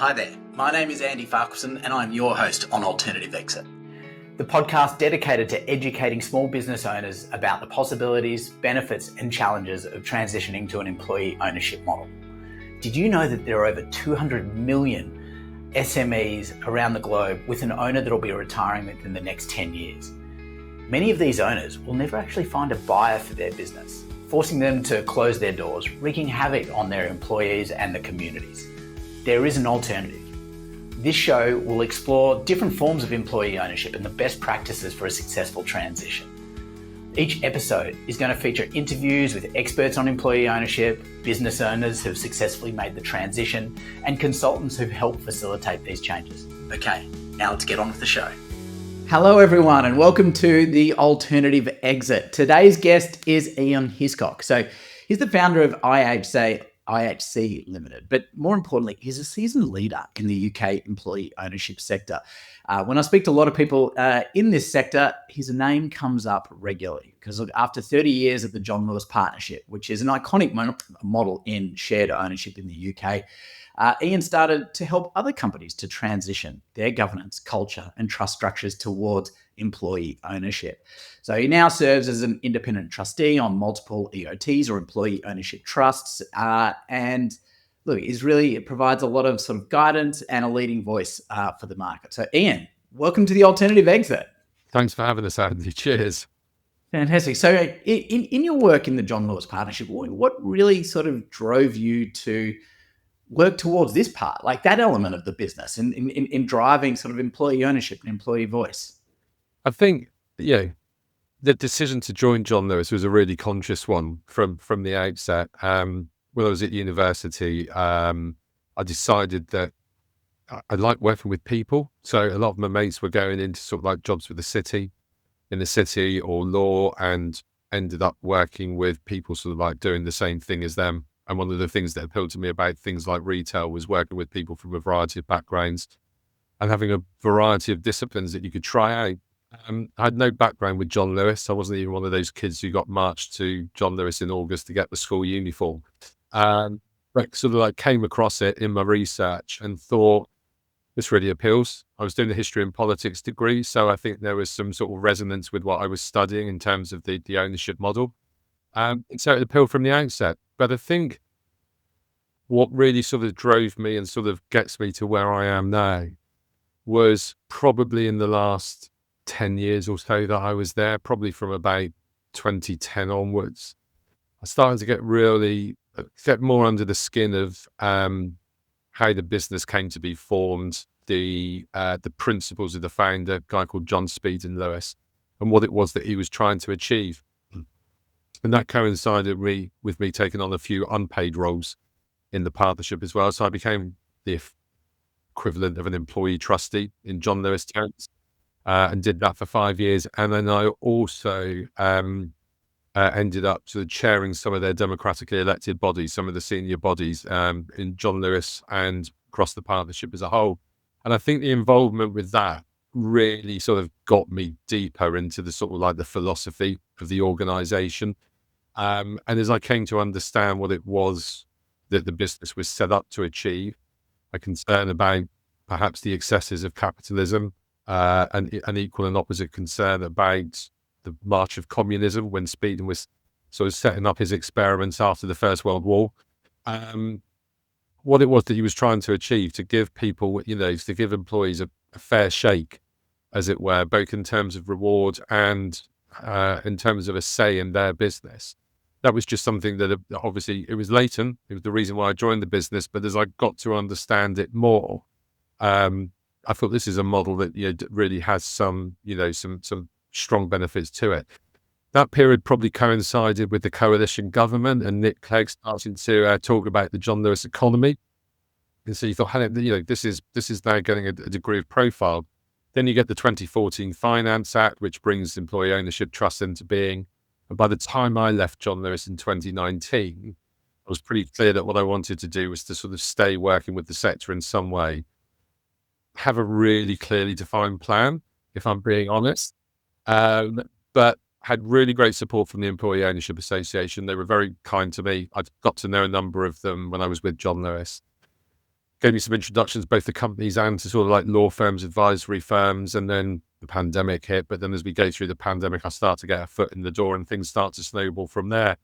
Hi there, my name is Andy Farquharson and I'm your host on Alternative Exit, the podcast dedicated to educating small business owners about the possibilities, benefits and challenges of transitioning to an employee ownership model. Did you know that there are over 200 million SMEs around the globe with an owner that will be retiring within the next 10 years? Many of these owners will never actually find a buyer for their business, forcing them to close their doors, wreaking havoc on their employees and the communities. There is an alternative. This show will explore different forms of employee ownership and the best practices for a successful transition. Each episode is going to feature interviews with experts on employee ownership, business owners who've successfully made the transition, and consultants who've helped facilitate these changes. Okay, now let's get on with the show. Hello everyone and welcome to the Alternative Exit. Today's guest is Ian Hiscock. So he's the founder of IHC Limited, but more importantly, he's a seasoned leader in the UK employee ownership sector. When I speak to a lot of people in this sector, his name comes up regularly because after 30 years of the John Lewis Partnership, which is an iconic model in shared ownership in the UK, Ian started to help other companies to transition their governance, culture, and trust structures towards employee ownership. So he now serves as an independent trustee on multiple EOTs or employee ownership trusts. And look, it provides a lot of sort of guidance and a leading voice for the market. So Ian, welcome to the Alternative Exit. Thanks for having us, Andy. Cheers. Fantastic. So in your work in the John Lewis Partnership, what really sort of drove you to work towards this part, like that element of the business in driving sort of employee ownership and employee voice? I think, the decision to join John Lewis was a really conscious one from the outset. When I was at university, I decided that I like working with people. So a lot of my mates were going into sort of like jobs with in the city or law, and ended up working with people sort of like doing the same thing as them. And one of the things that appealed to me about things like retail was working with people from a variety of backgrounds and having a variety of disciplines that you could try out. I had no background with John Lewis. I wasn't even one of those kids who got marched to John Lewis in August to get the school uniform. But sort of like came across it in my research and thought, this really appeals. I was doing a history and politics degree, so I think there was some sort of resonance with what I was studying in terms of the ownership model. And so it appealed from the outset. But I think what really sort of drove me and sort of gets me to where I am now was probably in the last 10 years or so that I was there, probably from about 2010 onwards. I started to get more under the skin of how the business came to be formed, the principles of the founder, a guy called John Speed Lewis, and what it was that he was trying to achieve. And that coincided with me taking on a few unpaid roles in the partnership as well. So I became the equivalent of an employee trustee in John Lewis terms, and did that for 5 years. And then I also ended up sort of chairing some of their democratically elected bodies, some of the senior bodies in John Lewis and across the partnership as a whole. And I think the involvement with that really sort of got me deeper into the sort of like the philosophy of the organization. And as I came to understand what it was that the business was set up to achieve, a concern about perhaps the excesses of capitalism, and an equal and opposite concern about the march of communism when Speed was sort of setting up his experiments after the First World War. What it was that he was trying to achieve, to give people, to give employees a fair shake, as it were, both in terms of reward and in terms of a say in their business. That was just something that obviously it was latent. It was the reason why I joined the business. But as I got to understand it more, I thought this is a model that really has some strong benefits to it. That period probably coincided with the coalition government and Nick Clegg starting to talk about the John Lewis economy. And so you thought, this is now getting a degree of profile. Then you get the 2014 Finance Act, which brings employee ownership trust into being. And by the time I left John Lewis in 2019, it was pretty clear that what I wanted to do was to sort of stay working with the sector in some way, have a really clearly defined plan, if I'm being honest, but had really great support from the Employee Ownership Association. They were very kind to me. I got to know a number of them when I was with John Lewis. gave me some introductions, both to companies and to sort of like law firms, advisory firms, and then the pandemic hit. But then as we go through the pandemic, I start to get a foot in the door and things start to snowball from there.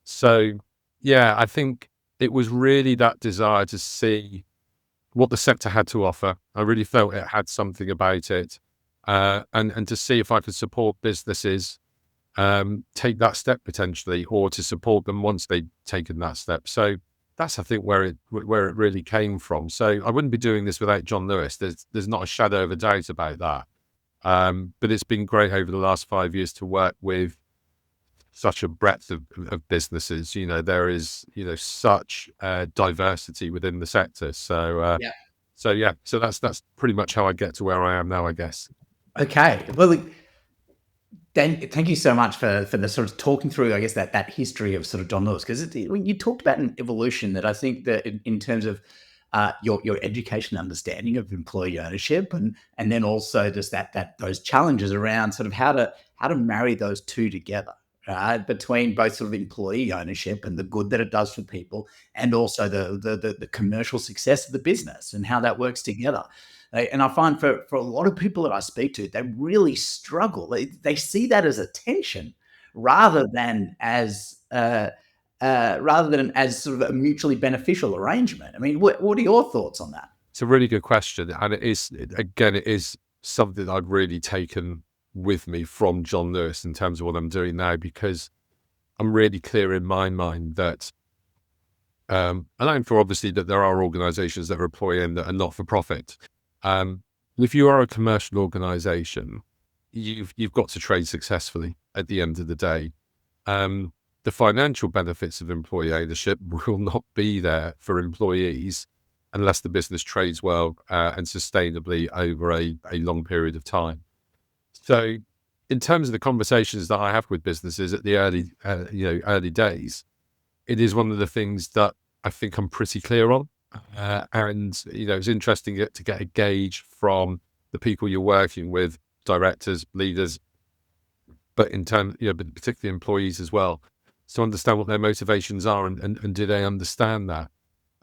So yeah, I think it was really that desire to see what the sector had to offer. I really felt it had something about it, and to see if I could support businesses take that step potentially, or to support them once they've taken that step. So that's, I think, where it really came from. So I wouldn't be doing this without John Lewis. There's not a shadow of a doubt about that. But it's been great over the last 5 years to work with such a breadth of businesses. There is such diversity within the sector. So so that's pretty much how I get to where I am now, I guess. Okay. Well, look, Dan, thank you so much for the sort of talking through, I guess, that history of sort of John Lewis, because when you talked about an evolution that I think that in terms of your education understanding of employee ownership, and then also just that those challenges around sort of how to marry those two together, right? Between both sort of employee ownership and the good that it does for people, and also the commercial success of the business and how that works together. And I find for a lot of people that I speak to, they really struggle. They see that as a tension rather than as sort of a mutually beneficial arrangement. I mean, what are your thoughts on that? It's a really good question, and it is something that I've really taken with me from John Lewis in terms of what I'm doing now, because I'm really clear in my mind that, allowing for obviously that there are organisations that are employing that are not for profit. If you are a commercial organisation, you've got to trade successfully at the end of the day. The financial benefits of employee ownership will not be there for employees unless the business trades well and sustainably over a long period of time. So in terms of the conversations that I have with businesses at the early days, it is one of the things that I think I'm pretty clear on. And it's interesting to get a gauge from the people you're working with, directors, leaders, but but particularly employees as well, to understand what their motivations are and do they understand that.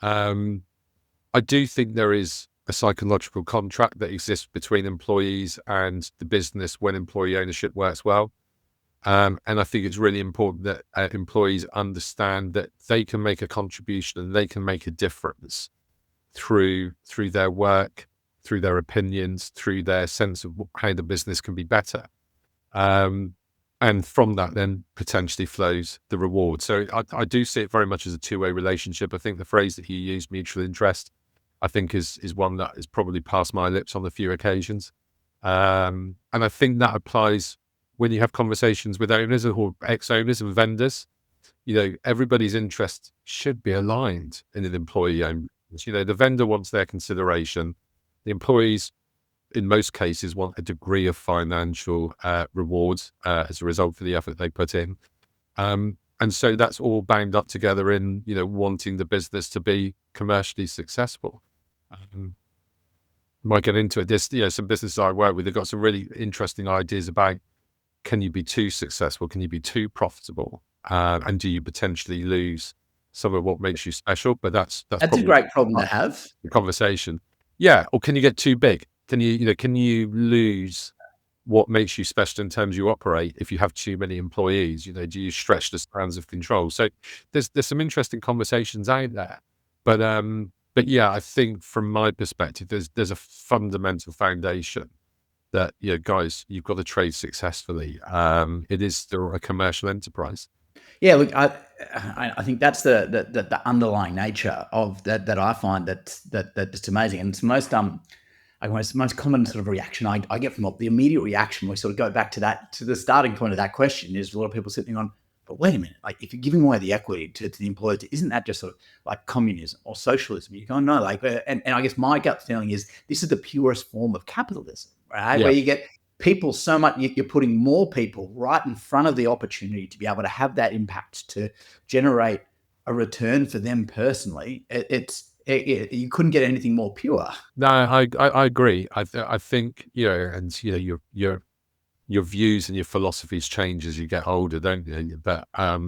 I do think there is a psychological contract that exists between employees and the business when employee ownership works well. And I think it's really important that employees understand that they can make a contribution and they can make a difference through their work, through their opinions, through their sense of how the business can be better. And from that then potentially flows the reward. So I do see it very much as a two-way relationship. I think the phrase that you used, mutual interest, I think is one that has probably passed my lips on a few occasions. And I think that applies when you have conversations with owners or ex-owners and vendors. Everybody's interests should be aligned in an employee owned. The vendor wants their consideration. The employees, in most cases, want a degree of financial rewards as a result for the effort they put in. And so that's all bound up together in, wanting the business to be commercially successful. Might get into it. There's, some businesses I work with, they've got some really interesting ideas about, can you be too successful? Can you be too profitable? And do you potentially lose some of what makes you special? But that's a great problem to have. The conversation. Yeah. Or can you get too big? Can you lose what makes you special in terms you operate if you have too many employees? Do you stretch the spans of control? So there's some interesting conversations out there. But yeah, I think from my perspective, there's a fundamental foundation that, guys, you've got to trade successfully. It is still a commercial enterprise. Yeah, look, I think that's the underlying nature of that I find that's amazing, and it's most most common sort of reaction I get from the immediate reaction. We sort of go back to the starting point of that question is a lot of people sitting on, but wait a minute, like if you're giving away the equity to the employer, isn't that just sort of like communism or socialism? You go, no, and I guess my gut feeling is this is the purest form of capitalism, right? Yeah. Where you get people so much, you're putting more people right in front of the opportunity to be able to have that impact, to generate a return for them personally. You couldn't get anything more pure. No, I agree. I think, and your views and your philosophies change as you get older, don't you? But I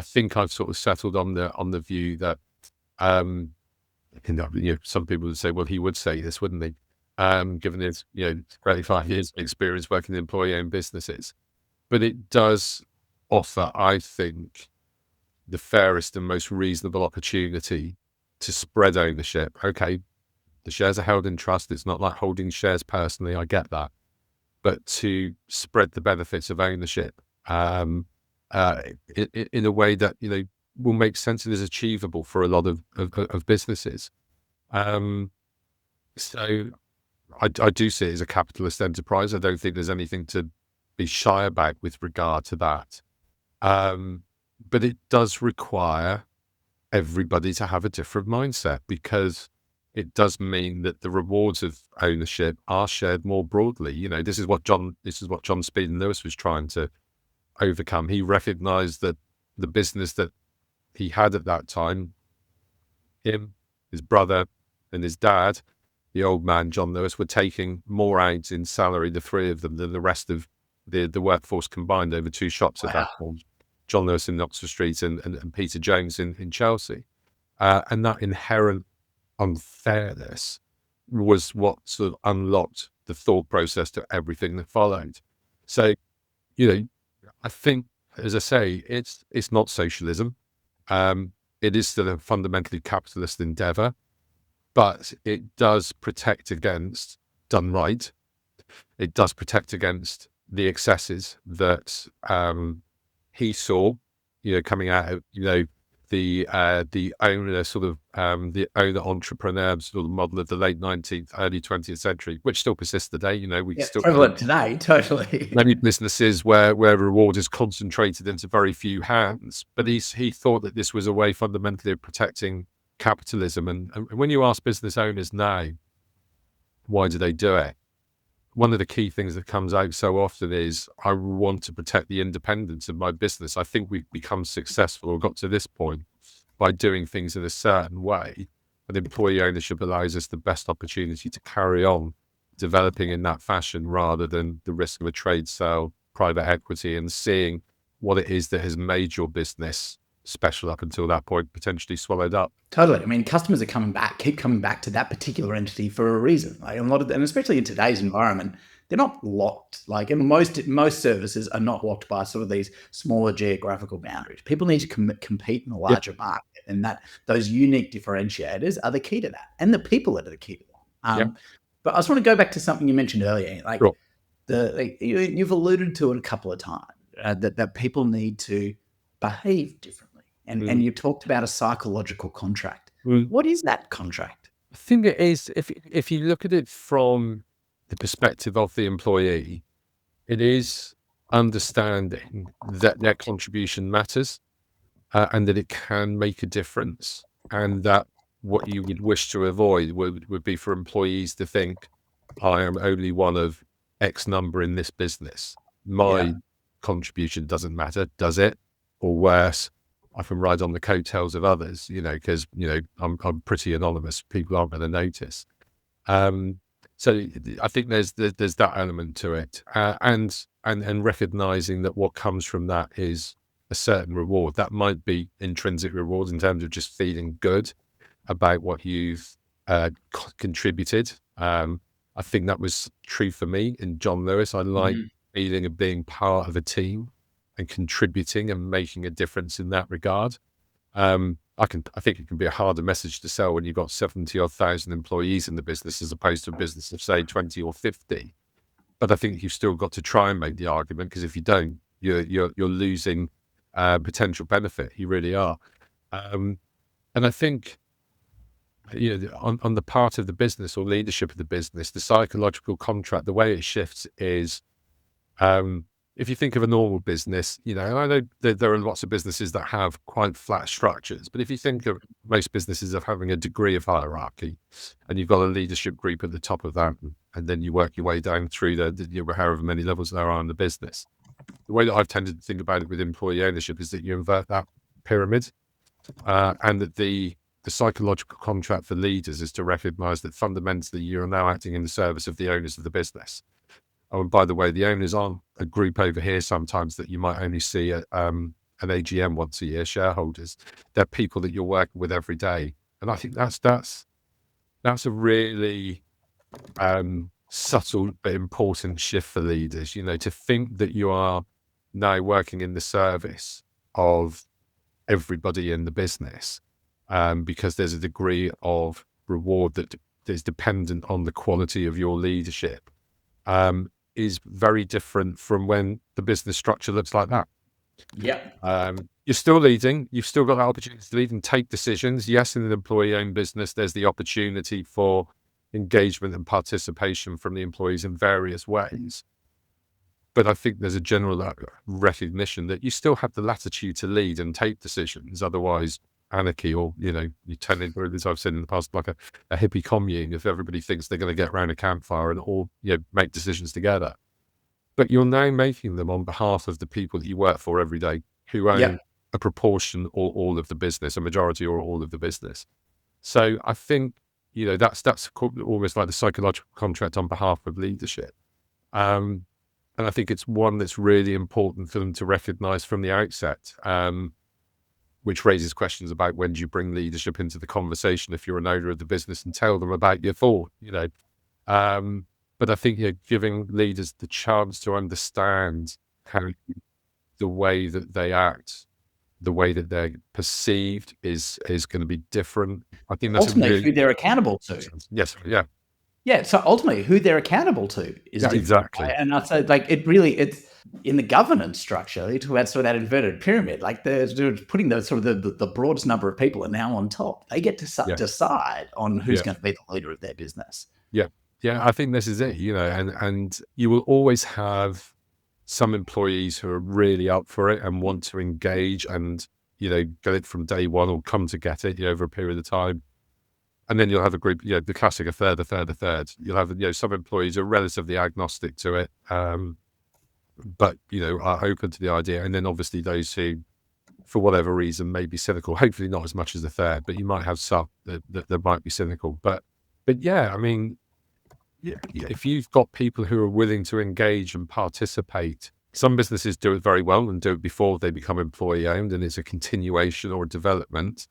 think I've sort of settled on the view that some people would say, well, he would say this, wouldn't he? Given his 35 years experience working in employee-owned businesses. But it does offer, I think, the fairest and most reasonable opportunity to spread ownership. Okay, the shares are held in trust. It's not like holding shares personally. I get that. But to spread the benefits of ownership in a way that, will make sense and is achievable for a lot of businesses. So I do see it as a capitalist enterprise. I don't think there's anything to be shy about with regard to that. But it does require everybody to have a different mindset, because it does mean that the rewards of ownership are shared more broadly. This is what John Speed and Lewis was trying to overcome. He recognized that the business that he had at that time, him, his brother, and his dad, the old man, John Lewis, were taking more out in salary, the three of them, than the rest of the workforce combined over two shops at that point. John Lewis in Oxford Street and Peter Jones in Chelsea. And that inherent unfairness was what sort of unlocked the thought process to everything that followed. So, I think, as I say, it's not socialism. It is still a fundamentally capitalist endeavor, but it does protect against, done right, it does protect against the excesses that he saw, coming out of, the owner sort of, the owner entrepreneur sort of model of the late 19th, early 20th century, which still persists today. We still prevalent today, totally. Many businesses where reward is concentrated into very few hands, but he thought that this was a way fundamentally of protecting capitalism. And when you ask business owners now, why do they do it? One of the key things that comes out so often is, I want to protect the independence of my business. I think we've become successful or got to this point by doing things in a certain way, and employee ownership allows us the best opportunity to carry on developing in that fashion, rather than the risk of a trade sale, private equity, and seeing what it is that has made your business special up until that point potentially swallowed up. Totally. I mean, customers are keep coming back to that particular entity for a reason. Like a lot of, and especially in today's environment, they're not locked. Like in most services are not locked by sort of these smaller geographical boundaries. People need to compete in a larger market, and that those unique differentiators are the key to that, and the people that are the key to that. But I just want to go back to something you mentioned earlier, like Sure. You've alluded to it a couple of times, that people need to behave differently. And you talked about a psychological contract. What is that contract? I think it is, if you look at it from the perspective of the employee, it is understanding that their contribution matters, and that it can make a difference, and that what you would wish to avoid would be for employees to think, I am only one of X number in this business. My contribution doesn't matter, does it? Or worse, I can ride on the coattails of others, because, I'm pretty anonymous. People aren't going to notice. So I think there's that element to it, and recognizing that what comes from that is a certain reward. That might be intrinsic reward in terms of just feeling good about what you've contributed. I think that was true for me in John Lewis. I like feeling of being part of a team and contributing and making a difference in that regard. I think it can be a harder message to sell when you've got 70,000 employees in the business, as opposed to a business of, say, 20 or 50. But I think you've still got to try and make the argument, because if you don't, you're losing potential benefit. You really are. And I think, on the part of the business or leadership of the business, the psychological contract, the way it shifts is, if you think of a normal business, and I know that there are lots of businesses that have quite flat structures, but if you think of most businesses of having a degree of hierarchy, and you've got a leadership group at the top of that, and then you work your way down through however many levels there are in the business. The way that I've tended to think about it with employee ownership is that you invert that pyramid, and that the psychological contract for leaders is to recognize that fundamentally you're now acting in the service of the owners of the business. Oh, and by the way, the owners aren't a group over here sometimes that you might only see at an AGM once a year, shareholders. They're people that you're working with every day. And I think that's a really subtle but important shift for leaders, to think that you are now working in the service of everybody in the business, because there's a degree of reward that is dependent on the quality of your leadership, is very different from when the business structure looks like that. Yeah. You're still leading. You've still got the opportunity to lead and take decisions. Yes, in an employee-owned business, there's the opportunity for engagement and participation from the employees in various ways. But I think there's a general recognition that you still have the latitude to lead and take decisions. Otherwise, anarchy, or, you turn into, as I've said in the past, like a hippie commune, if everybody thinks they're going to get around a campfire and all, make decisions together. But you're now making them on behalf of the people that you work for every day, who own a proportion or all of the business, a majority or all of the business. So I think, that's almost like the psychological contract on behalf of leadership. And I think it's one that's really important for them to recognize from the outset, which raises questions about when do you bring leadership into the conversation if you're an owner of the business and tell them about your thought, But I think giving leaders the chance to understand how the way that they act, the way that they're perceived is going to be different. I think that's ultimately who they're accountable to. Yes, yeah. Yeah, so ultimately who they're accountable to is different. Exactly. Right? And I'd say, it's in the governance structure. You talk about sort of that inverted pyramid, like they're putting the broadest number of people are now on top. They get to decide on who's going to be the leader of their business. Yeah, I think this is it. And you will always have some employees who are really up for it and want to engage and get it from day one or come to get it over a period of time. And then you'll have a group, the classic, a third. You'll have, some employees are relatively agnostic to it, but, are open to the idea. And then obviously those who, for whatever reason, may be cynical, hopefully not as much as a third, but you might have some that might be cynical. But yeah, I mean, if you've got people who are willing to engage and participate, some businesses do it very well and do it before they become employee owned, and it's a continuation or a development.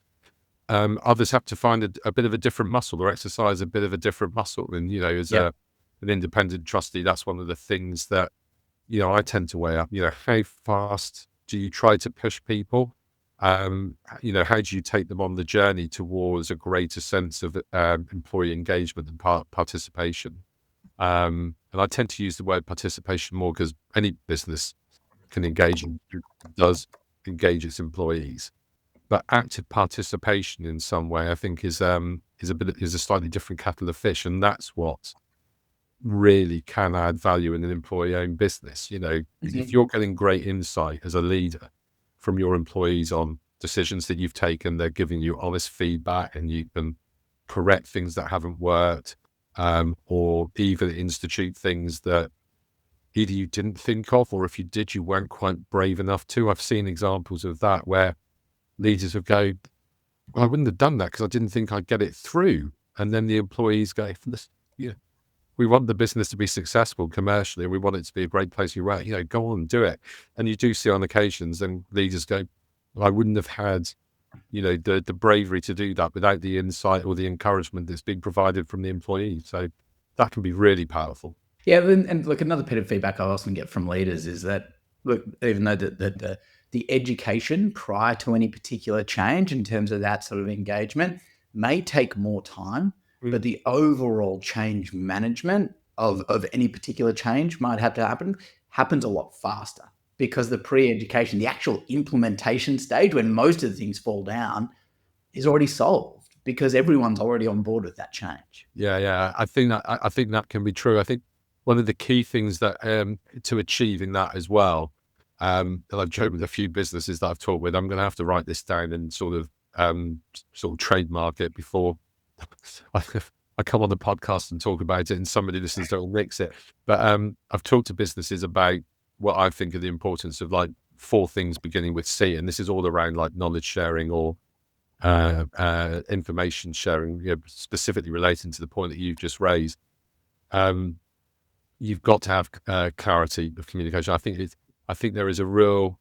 Others have to find a bit of a different muscle or exercise a bit of a different muscle. And, as an independent trustee, that's one of the things that, I tend to weigh up, how fast do you try to push people? How do you take them on the journey towards a greater sense of employee engagement and participation? And I tend to use the word participation more because any business can engage and does engage its employees. But active participation in some way, I think, is a slightly different kettle of fish, and that's what really can add value in an employee-owned business. If you're getting great insight as a leader from your employees on decisions that you've taken, they're giving you honest feedback, and you can correct things that haven't worked, or even institute things that either you didn't think of, or if you did, you weren't quite brave enough to. I've seen examples of that where leaders would go, well, I wouldn't have done that because I didn't think I'd get it through. And then the employees go, we want the business to be successful commercially. We want it to be a great place you work. Go on, do it. And you do see on occasions, then leaders go, well, I wouldn't have had, the bravery to do that without the insight or the encouragement that's being provided from the employee. So that can be really powerful. Yeah, and look, another bit of feedback I often get from leaders is that, look, even though the education prior to any particular change in terms of that sort of engagement may take more time, but the overall change management of any particular change might have to happens a lot faster, because the pre-education, the actual implementation stage when most of the things fall down, is already solved because everyone's already on board with that change. Yeah. I think that can be true. I think one of the key things that to achieve in that as well, and I've joked with a few businesses that I've talked with, I'm going to have to write this down and sort of trademark it before I come on the podcast and talk about it and somebody listens to it and mix it. But I've talked to businesses about what I think are the importance of like 4 things beginning with C, and this is all around like knowledge sharing or information sharing, specifically relating to the point that you've just raised. You've got to have clarity of communication. I think there is a real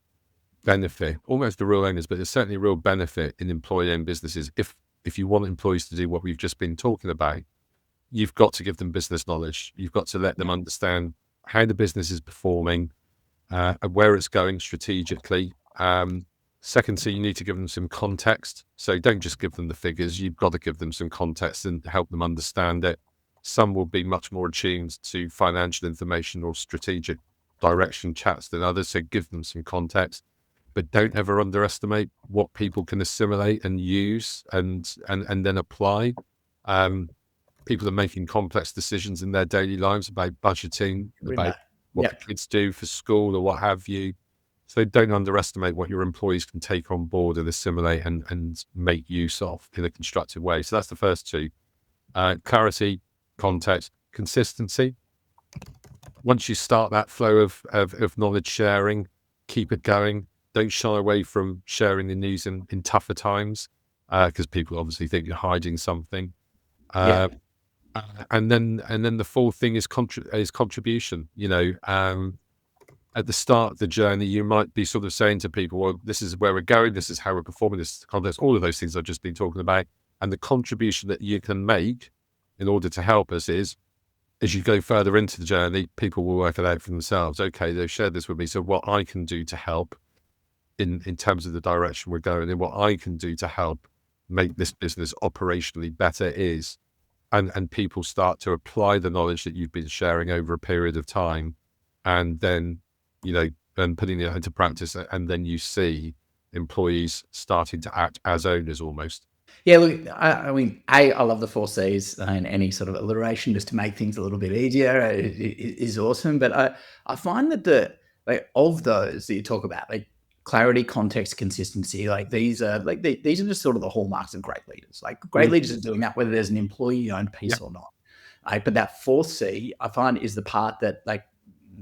benefit, almost a real onus, but there's certainly a real benefit in employee-owned businesses if if you want employees to do what we've just been talking about, you've got to give them business knowledge. You've got to let them understand how the business is performing, and where it's going strategically. Secondly, you need to give them some context. So don't just give them the figures. You've got to give them some context and help them understand it. Some will be much more attuned to financial information or strategic direction chats than others. So give them some context, but don't ever underestimate what people can assimilate and use and then apply. People are making complex decisions in their daily lives about budgeting, about what the kids do for school or what have you. So don't underestimate what your employees can take on board and assimilate and make use of in a constructive way. So that's the first two. Clarity, context, consistency. Once you start that flow of knowledge sharing, keep it going. Don't shy away from sharing the news in tougher times, because people obviously think you're hiding something. And then the fourth thing is contribution. At the start of the journey, you might be sort of saying to people, well, this is where we're going, this is how we're performing, this is the context, all of those things I've just been talking about. And the contribution that you can make in order to help us is, as you go further into the journey, people will work it out for themselves. Okay, they've shared this with me, so what I can do to help in terms of the direction we're going, and what I can do to help make this business operationally better is, and people start to apply the knowledge that you've been sharing over a period of time, and then and putting it into practice, and then you see employees starting to act as owners almost. Yeah, look, I mean, I love the 4Cs, and any sort of alliteration just to make things a little bit easier is awesome. But I find that of those that you talk about, like clarity, context, consistency, these are these are just sort of the hallmarks of great leaders. Like great leaders are doing that whether there's an employee-owned piece or not. But that 4C, I find, is the part that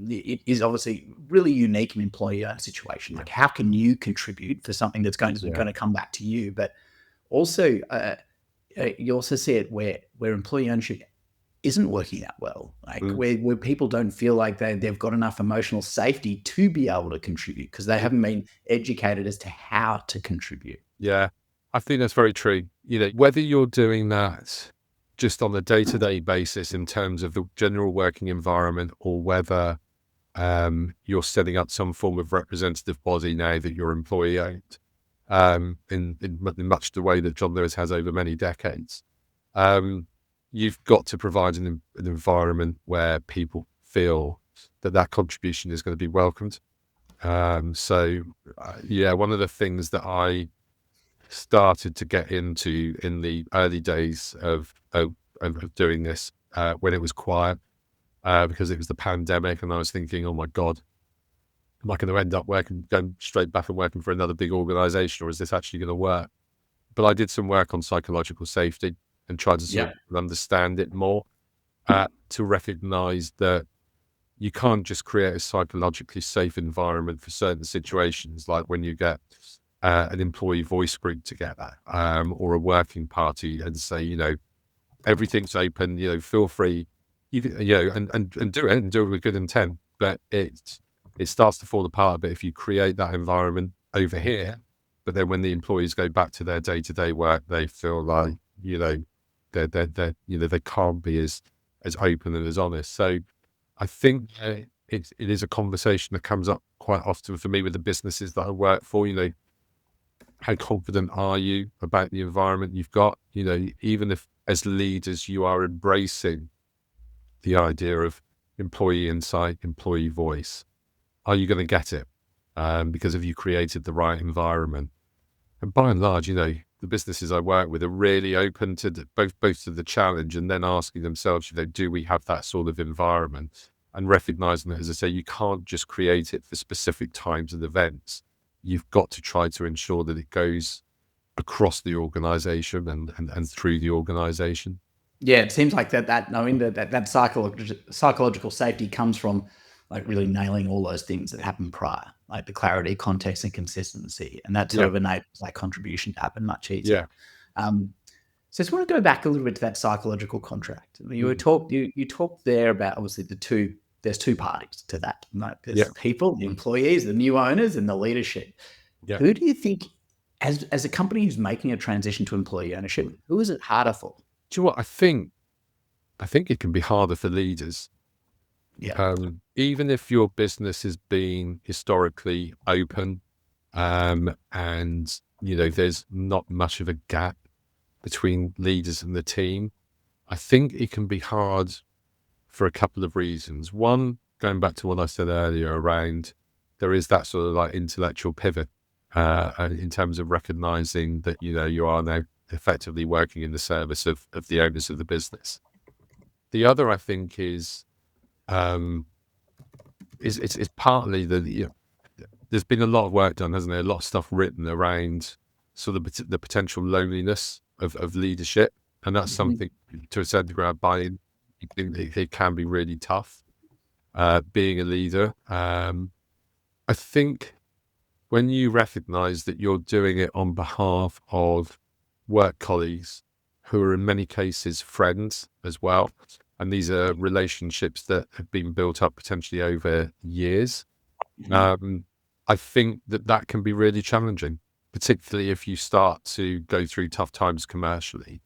it is obviously really unique in employee-owned situation. Like, how can you contribute for something that's going to come back to you? But also, you also see it where employee ownership isn't working that well, where people don't feel like they've got enough emotional safety to be able to contribute because they haven't been educated as to how to contribute. Yeah, I think that's very true. Whether you're doing that just on a day-to-day basis in terms of the general working environment, or whether you're setting up some form of representative body now that you're employee owned, in much the way that John Lewis has over many decades, you've got to provide an environment where people feel that contribution is going to be welcomed. One of the things that I started to get into in the early days of doing this, when it was quiet, because it was the pandemic, and I was thinking, oh my God, am I going to end up going straight back and working for another big organization, or is this actually going to work? But I did some work on psychological safety and tried to sort of understand it more, to recognize that you can't just create a psychologically safe environment for certain situations, like when you get an employee voice group together, or a working party, and say, everything's open, feel free, and do it, and do it with good intent. But it starts to fall apart a bit if you create that environment over here, but then when the employees go back to their day-to-day work, they feel like, they can't be as open and as honest. So I think it is a conversation that comes up quite often for me with the businesses that I work for. How confident are you about the environment you've got? Even if as leaders you are embracing the idea of employee insight, employee voice, are you going to get it? Because have you created the right environment? And by and large, the businesses I work with are really open to both to the challenge, and then asking themselves, do we have that sort of environment? And recognizing that, as I say, you can't just create it for specific times and events. You've got to try to ensure that it goes across the organization and through the organization. Yeah, it seems like that knowing that psychological safety comes from really nailing all those things that happen prior, like the clarity, context, and consistency, and that sort of enables contribution to happen much easier. So I just want to go back a little bit to that psychological contract. You talked there about, obviously, there's two parties to that. There's people, the employees, the new owners, and the leadership. Who do you think As a company who's making a transition to employee ownership, who is it harder for? Do you know what? I think it can be harder for leaders. Yeah. Even if your business has been historically open, and there's not much of a gap between leaders and the team, I think it can be hard for a couple of reasons. One, going back to what I said earlier around, there is that sort of like intellectual pivot in terms of recognizing that, you are now effectively working in the service of the owners of the business. The other, I think, is it's partly there's been a lot of work done, hasn't there? A lot of stuff written around sort of the potential loneliness of leadership. And that's something to a certain degree I buy in. It can be really tough being a leader. I think when you recognize that you're doing it on behalf of work colleagues who are in many cases friends as well, and these are relationships that have been built up potentially over years, I think that can be really challenging, particularly if you start to go through tough times commercially.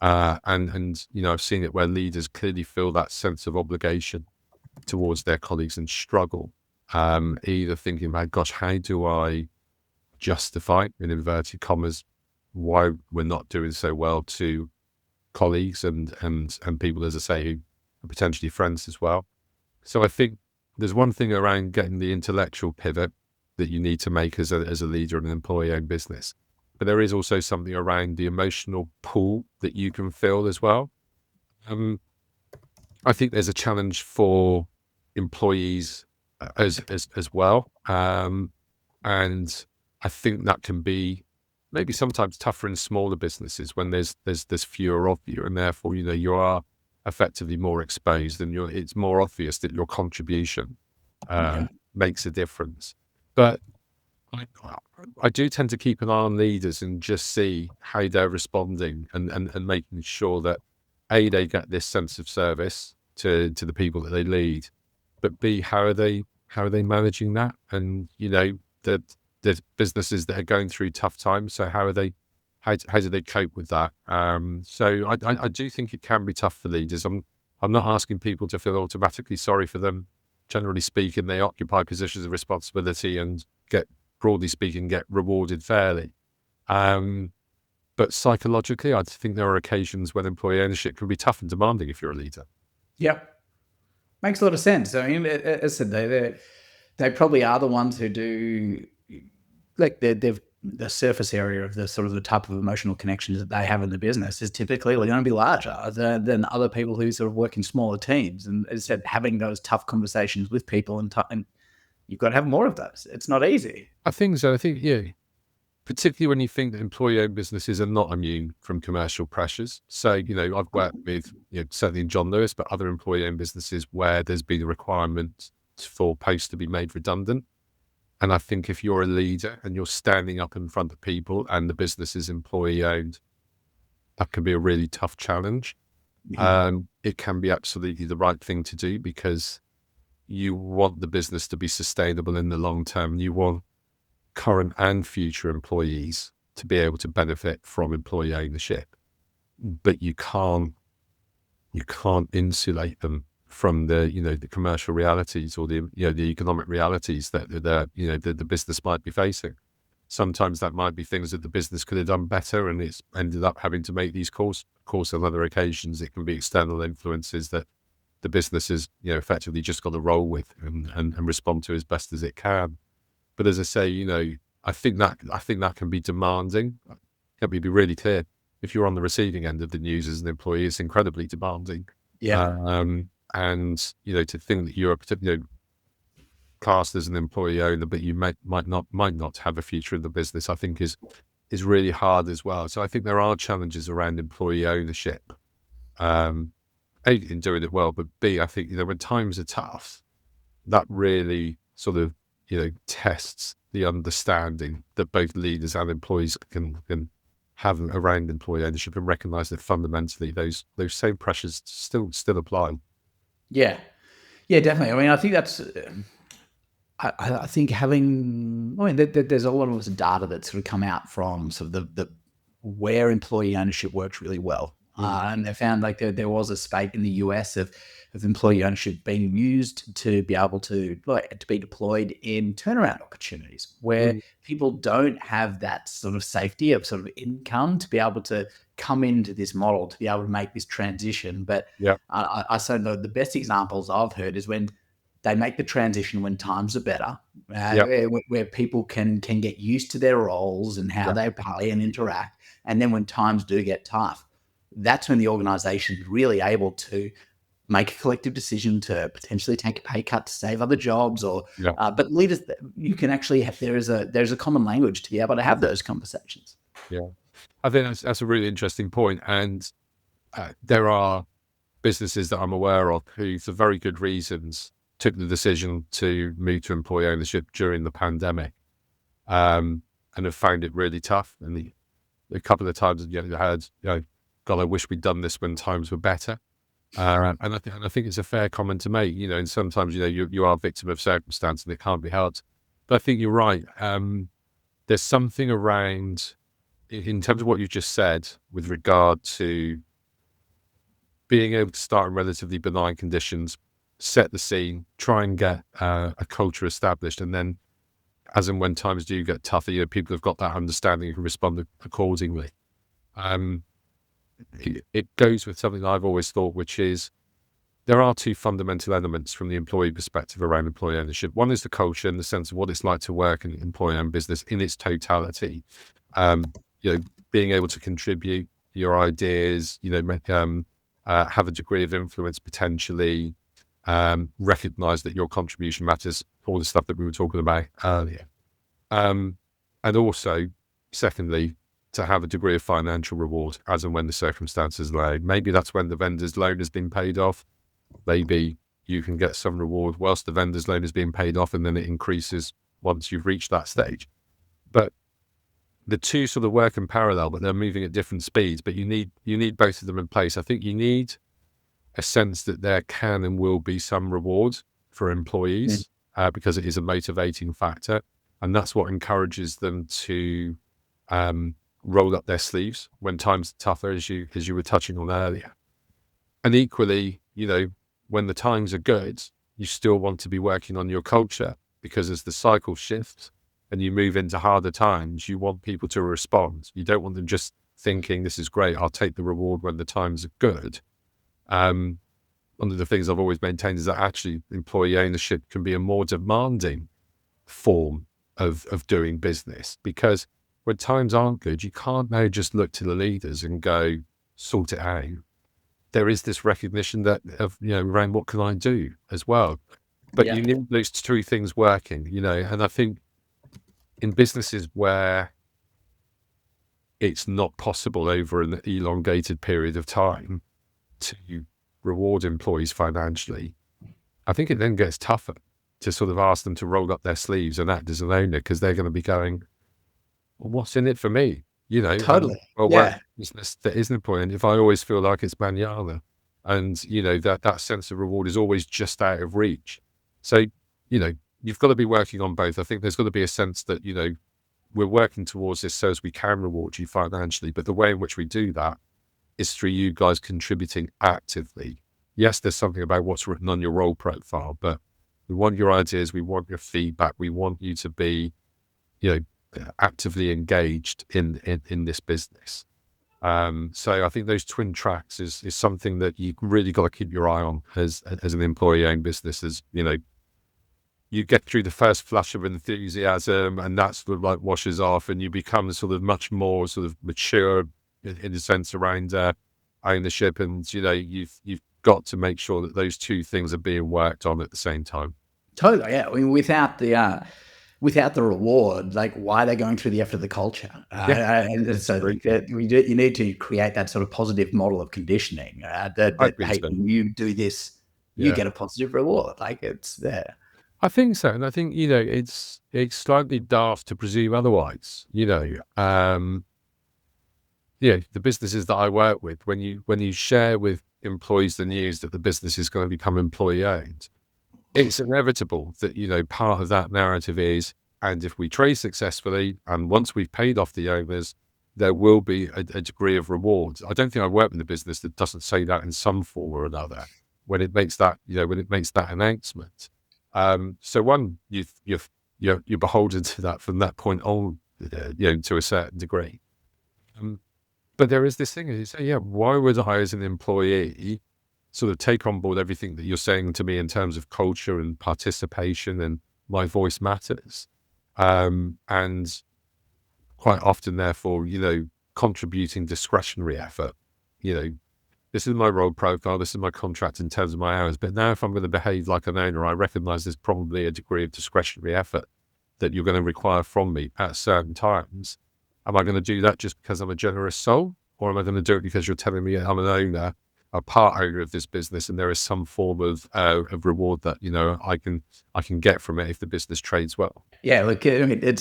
And I've seen it where leaders clearly feel that sense of obligation towards their colleagues and struggle, either thinking about, gosh, how do I justify, in inverted commas, why we're not doing so well to colleagues and people, as I say, who are potentially friends as well. So I think there's one thing around getting the intellectual pivot that you need to make as a leader in an employee-owned business. But there is also something around the emotional pull that you can feel as well. I think there's a challenge for employees as well. And I think that can be maybe sometimes tougher in smaller businesses when there's fewer of you, and therefore, you are effectively more exposed, and it's more obvious that your contribution makes a difference. But I do tend to keep an eye on leaders and just see how they're responding and making sure that A, they get this sense of service to the people that they lead, but B, how are they managing that? And the businesses that are going through tough times, so how do they cope with that? So I do think it can be tough for leaders. I'm not asking people to feel automatically sorry for them. Generally speaking, they occupy positions of responsibility and broadly speaking, get rewarded fairly. But psychologically, I think there are occasions when employee ownership can be tough and demanding if you're a leader. Yep. Makes a lot of sense. I mean, as I said, they probably are the ones who do, like, they've the surface area of the sort of the type of emotional connections that they have in the business is typically going to be larger than other people who sort of work in smaller teams. And as I said, having those tough conversations with people and you've got to have more of those. It's not easy. I think so. I think, particularly when you think that employee-owned businesses are not immune from commercial pressures. So, I've worked with, certainly in John Lewis, but other employee-owned businesses where there's been a requirement for posts to be made redundant. And I think if you're a leader and you're standing up in front of people and the business is employee-owned, that can be a really tough challenge. It can be absolutely the right thing to do because you want the business to be sustainable in the long term. You want current and future employees to be able to benefit from employee ownership, but you can't insulate them from the commercial realities or the economic realities that the business might be facing. Sometimes that might be things that the business could have done better, and it's ended up having to make these calls. Of course, on other occasions, it can be external influences that the business has effectively just got to roll with and respond to as best as it can. But as I say, I think that can be demanding. Let me be really clear. If you're on the receiving end of the news as an employee, it's incredibly demanding. Yeah. And to think that you're classed as an employee owner, but you might not have a future in the business, I think is really hard as well. So I think there are challenges around employee ownership. A, in doing it well, but B, I think when times are tough, that really sort of tests the understanding that both leaders and employees can have around employee ownership, and recognise that fundamentally those same pressures still apply. Yeah, definitely. I mean, I think I think there's a lot of data that's sort of come out from sort of the where employee ownership works really well. And they found like there was a spate in the US of employee ownership being used to be able to be deployed in turnaround opportunities where people don't have that sort of safety of sort of income to be able to come into this model to be able to make this transition. But Yeah. I say the best examples I've heard is when they make the transition when times are better, Yeah. where people can get used to their roles and how Yeah. they play and interact. And then when times do get tough, that's when the organization is really able to make a collective decision to potentially take a pay cut to save other jobs, or Yeah. but leaders, you can actually have, there's a common language to be able to have those conversations. Yeah. I think that's a really interesting point. And there are businesses that I'm aware of who, for very good reasons, took the decision to move to employee ownership during the pandemic, and have found it really tough. And a couple of times, had, God, I wish we'd done this when times were better. And I think it's a fair comment to make, and sometimes, you are a victim of circumstance and it can't be helped. But I think you're right. There's something around, in terms of what you just said, with regard to being able to start in relatively benign conditions, set the scene, try and get a culture established, and then as and when times do get tougher, people have got that understanding and can respond accordingly. It goes with something I've always thought, which is there are two fundamental elements from the employee perspective around employee ownership. One is the culture and the sense of what it's like to work in an employee-owned business in its totality. Being able to contribute your ideas, have a degree of influence potentially, recognize that your contribution matters, all the stuff that we were talking about earlier. And also, secondly, to have a degree of financial reward as and when the circumstances allow. Maybe that's when the vendor's loan has been paid off. Maybe you can get some reward whilst the vendor's loan is being paid off, and then it increases once you've reached that stage. But the two sort of work in parallel, but they're moving at different speeds. But you need both of them in place. I think you need a sense that there can and will be some reward for employees, because it is a motivating factor, and that's what encourages them to roll up their sleeves when times are tougher, as you were touching on earlier. And equally, when the times are good, you still want to be working on your culture, because as the cycle shifts and you move into harder times, you want people to respond. You don't want them just thinking, this is great, I'll take the reward when the times are good. One of the things I've always maintained is that actually employee ownership can be a more demanding form of doing business, because when times aren't good, you can't now just look to the leaders and go, sort it out. There is this recognition that around what can I do as well. But you need those two things working, and I think in businesses where it's not possible over an elongated period of time to reward employees financially, I think it then gets tougher to sort of ask them to roll up their sleeves and act as an owner, because they're going to be going, well, what's in it for me? Totally. Business that isn't important if I always feel like it's manana, and that sense of reward is always just out of reach. So you've got to be working on both. I think there's got to be a sense that we're working towards this so as we can reward you financially, but the way in which we do that is through you guys contributing actively. Yes, there's something about what's written on your role profile, but we want your ideas, we want your feedback, we want you to be actively engaged in this business. So I think those twin tracks is something that you really got to keep your eye on as an employee-owned business. As you get through the first flush of enthusiasm, and that sort of like washes off, and you become sort of much more sort of mature in a sense around ownership, and you've got to make sure that those two things are being worked on at the same time. Totally, yeah. I mean, without the reward, like, why are they going through the effort of the culture? And so you need to create that sort of positive model of conditioning, that hey, when you do this, you get a positive reward. Like, it's there. I think so, and I think it's slightly daft to presume otherwise. The businesses that I work with, when you share with employees the news that the business is going to become employee owned, it's inevitable that, part of that narrative is, and if we trade successfully, and once we've paid off the owners, there will be a degree of reward. I don't think I've worked in a business that doesn't say that in some form or another when it makes that, announcement. So one, you're beholden to that from that point on, to a certain degree. But there is this thing, you say, why would I as an employee sort of take on board everything that you're saying to me in terms of culture and participation and my voice matters? And quite often, therefore, contributing discretionary effort. This is my role profile, this is my contract in terms of my hours. But now if I'm going to behave like an owner, I recognize there's probably a degree of discretionary effort that you're going to require from me at certain times. Am I going to do that just because I'm a generous soul? Or am I going to do it because you're telling me I'm an owner, a part owner of this business, and there is some form of reward that, I can get from it if the business trades well? Yeah, look, I mean,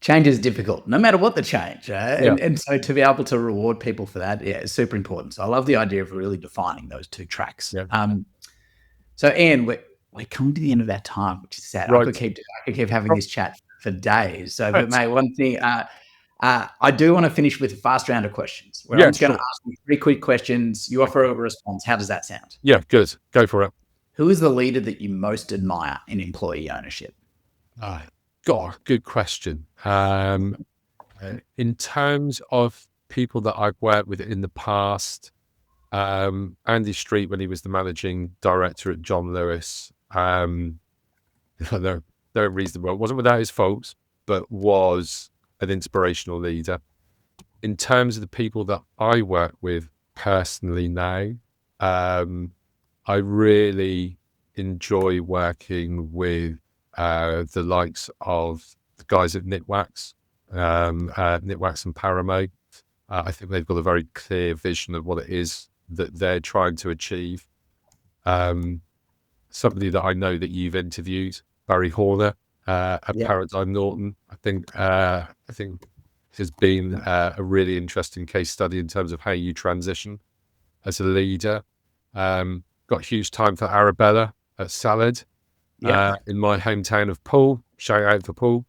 change is difficult, no matter what the change. And so to be able to reward people for that, is super important. So I love the idea of really defining those two tracks. Yeah. So Ian, we're coming to the end of our time, which is sad. Right. I could keep having this chat for days. So, but mate, one thing, I do want to finish with a fast round of questions where I'm just going to ask you 3 quick questions. You offer a response. How does that sound? Yeah, good. Go for it. Who is the leader that you most admire in employee ownership? God, good question. In terms of people that I've worked with in the past, Andy Street, when he was the managing director at John Lewis, they're reasonable. It wasn't without his faults, but was an inspirational leader. In terms of the people that I work with personally now, I really enjoy working with the likes of the guys at Knitwax, Knitwax and Paramo. I think they've got a very clear vision of what it is that they're trying to achieve. Somebody that I know that you've interviewed, Barry Horner at Paradigm Norton, I think has been a really interesting case study in terms of how you transition as a leader. Got huge time for Arabella at Salad in my hometown of Poole. Shout out for Poole.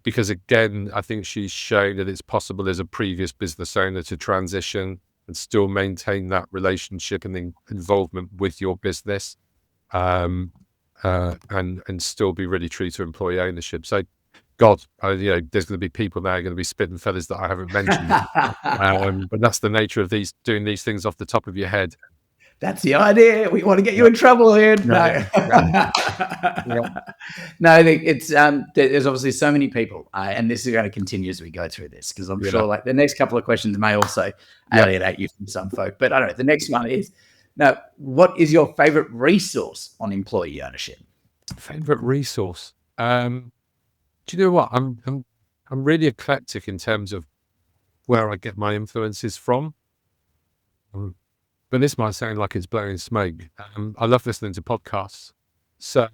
Because again, I think she's shown that it's possible as a previous business owner to transition and still maintain that relationship and involvement with your business, and still be really true to employee ownership. So, God, there's going to be people now going to be spitting feathers that I haven't mentioned, but that's the nature of doing these things off the top of your head. That's the idea. We want to get you in trouble, Ian. No, I think it's there's obviously so many people, and this is going to continue as we go through this, because I'm sure like the next couple of questions may also alienate you from some folk. But I don't know. The next one is, now, what is your favorite resource on employee ownership? Favorite resource? Do you know what? I'm really eclectic in terms of where I get my influences from. But this might sound like it's blowing smoke. I love listening to podcasts. So,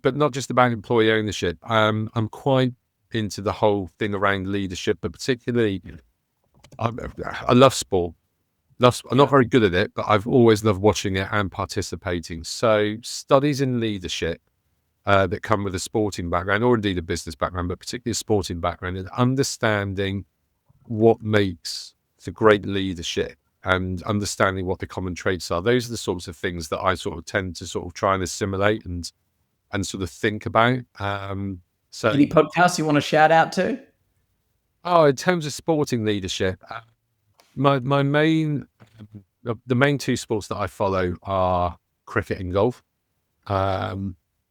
but not just about employee ownership. I'm quite into the whole thing around leadership, but particularly, I love sport. I'm not very good at it, but I've always loved watching it and participating. So studies in leadership that come with a sporting background, or indeed a business background, but particularly a sporting background, and understanding what makes the great leadership and understanding what the common traits are. Those are the sorts of things that I sort of tend to sort of try and assimilate and sort of think about. So, any podcasts you want to shout out to? Oh, in terms of sporting leadership, the main 2 sports that I follow are cricket and golf.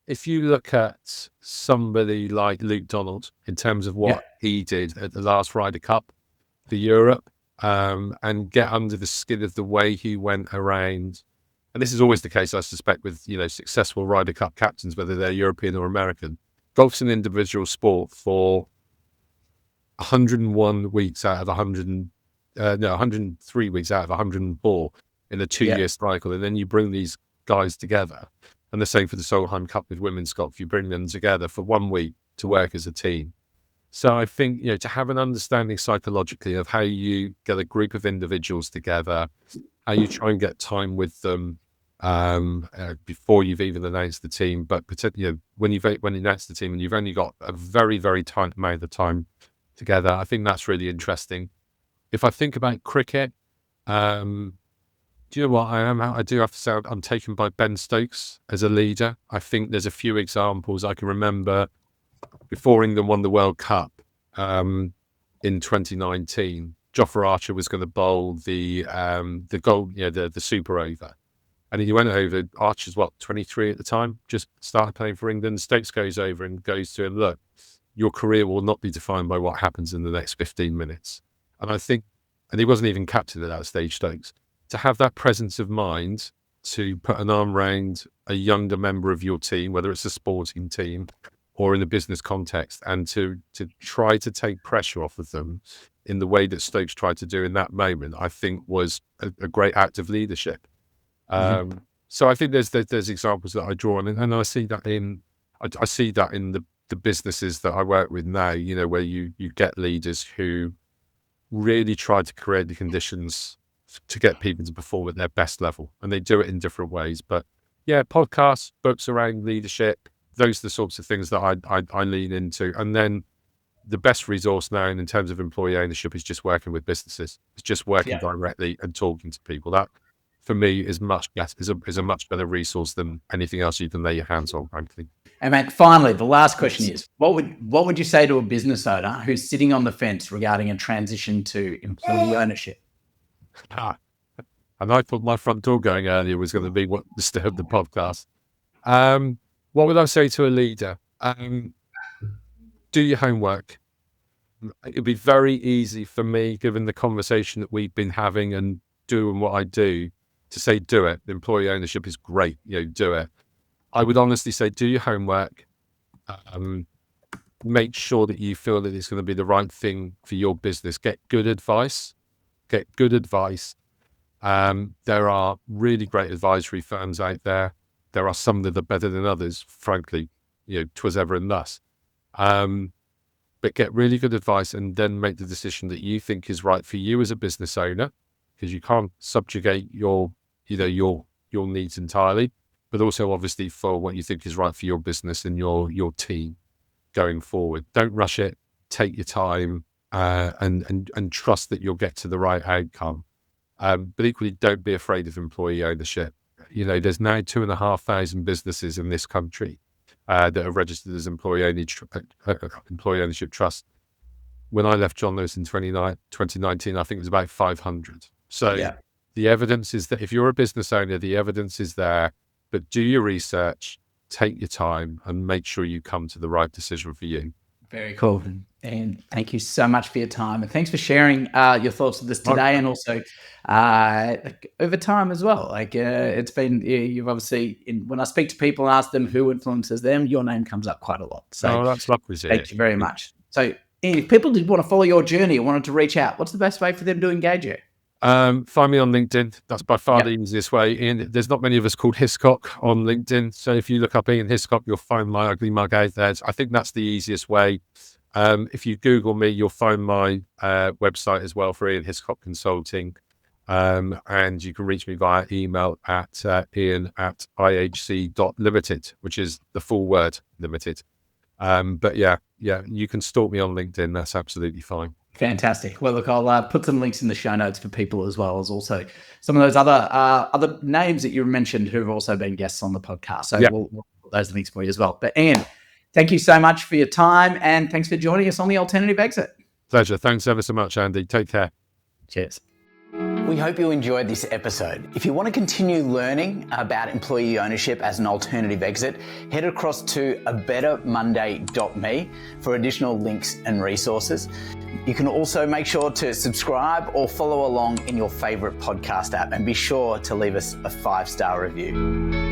If you look at somebody like Luke Donald in terms of what he did at the last Ryder Cup for Europe, and get under the skin of the way he went around, and this is always the case, I suspect, with successful Ryder Cup captains, whether they're European or American. Golf's an individual sport for 101 weeks out of 103 weeks out of 104 in a 2-year cycle, and then you bring these guys together. And the same for the Solheim Cup with women's golf. You bring them together for 1 week to work as a team. So I think, to have an understanding psychologically of how you get a group of individuals together, how you try and get time with them, before you've even announced the team. But particularly when you announce the team and you've only got a very, very tight amount of time together, I think that's really interesting. If I think about cricket, do you know what I do have to say I'm taken by Ben Stokes as a leader. I think there's a few examples I can remember before England won the World Cup in 2019. Jofra Archer was going to bowl the goal, the super over, and he went over. Archer's 23 at the time, just started playing for England. Stokes goes over and goes to him, look, your career will not be defined by what happens in the next 15 minutes. And I think, and he wasn't even captain at that stage, Stokes, to have that presence of mind to put an arm around a younger member of your team, whether it's a sporting team or in a business context, and to try to take pressure off of them in the way that Stokes tried to do in that moment, I think was a great act of leadership. So I think there's examples that I draw on, and I see that in the businesses that I work with now, where you get leaders who really try to create the conditions to get people to perform at their best level, and they do it in different ways. But yeah, podcasts, books around leadership, those are the sorts of things that I lean into. And then the best resource now in terms of employee ownership is just working with businesses. It's just working directly and talking to people. That for me is a much better resource than anything else you can lay your hands on, frankly. And mate, finally, the last question is, what would you say to a business owner who's sitting on the fence regarding a transition to employee ownership? And I thought my front door going earlier was going to be what disturbed the podcast. What would I say to a leader? Do your homework. It'd be very easy for me, given the conversation that we've been having and doing what I do, to say, do it. Employee ownership is great. Do it. I would honestly say, do your homework. Make sure that you feel that it's going to be the right thing for your business. Get good advice. There are really great advisory firms out there. There are some that are better than others, frankly, 'twas ever and thus. But get really good advice and then make the decision that you think is right for you as a business owner, because you can't subjugate your needs entirely, but also obviously for what you think is right for your business and your team going forward. Don't rush it. Take your time and trust that you'll get to the right outcome. But equally, don't be afraid of employee ownership. There's now 2,500 businesses in this country that are registered as employee ownership trust. When I left John Lewis in 2019, I think it was about 500. So the evidence is that if you're a business owner, the evidence is there, but do your research, take your time, and make sure you come to the right decision for you. Very cool. And thank you so much for your time. And thanks for sharing your thoughts with us today, and also over time as well. It's been, you've obviously, when I speak to people and ask them who influences them, your name comes up quite a lot. So that's lovely. Thank you very much. So Ian, if people did want to follow your journey or wanted to reach out, what's the best way for them to engage you? Find me on LinkedIn. That's by far the easiest way. Ian, there's not many of us called Hiscock on LinkedIn. So if you look up Ian Hiscock, you'll find my ugly mug out there. I think that's the easiest way. If you Google me, you'll find my website as well for Ian Hiscock Consulting. And you can reach me via email at ian@ihc.limited, which is the full word limited. But you can stalk me on LinkedIn. That's absolutely fine. Fantastic. Well, look, I'll put some links in the show notes for people, as well as also some of those other names that you mentioned who have also been guests on the podcast. So we'll put those links for you as well. But Ian, thank you so much for your time, and thanks for joining us on The Alternative Exit. Pleasure. Thanks ever so much, Andy. Take care. Cheers. We hope you enjoyed this episode. If you want to continue learning about employee ownership as an alternative exit, head across to abettermonday.me for additional links and resources. You can also make sure to subscribe or follow along in your favorite podcast app, and be sure to leave us a 5-star review.